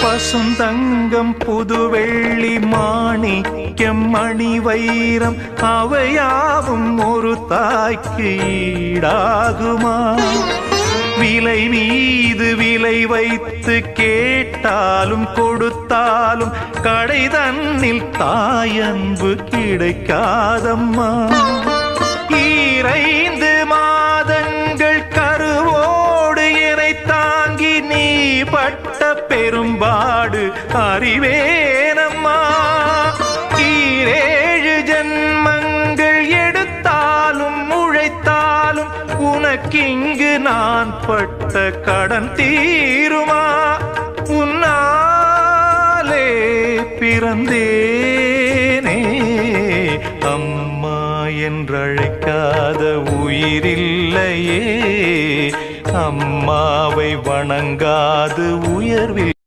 பசுந்தங்கம் புதுவெள்ளி மாணிக்கம் மணி வைரம் அவையாவும் ஒரு தாய்க்கு ஈடாகுமா? விலை மீது விலை வைத்து கேட்டாலும் கொடுத்தாலும் கடை தன்னில் தாயன்பு கிடைக்காதம்மா. 2 மாதங்கள் கருவோடு என்னை தாங்கி நீ பட்ட பெரும்பாடு அறிவேனம்மா. 7 ஜன்மங்கள் எடுத்தாலும் உழைத்தாலும் உனக்கிங்கு நான் பட்ட கடன் தீருமா? உன்னாலே பிறந்தேனே, அம்மா என்றழைக்காத உயிரில்லையே. அம்மாவை வணங்காது உயர்வில்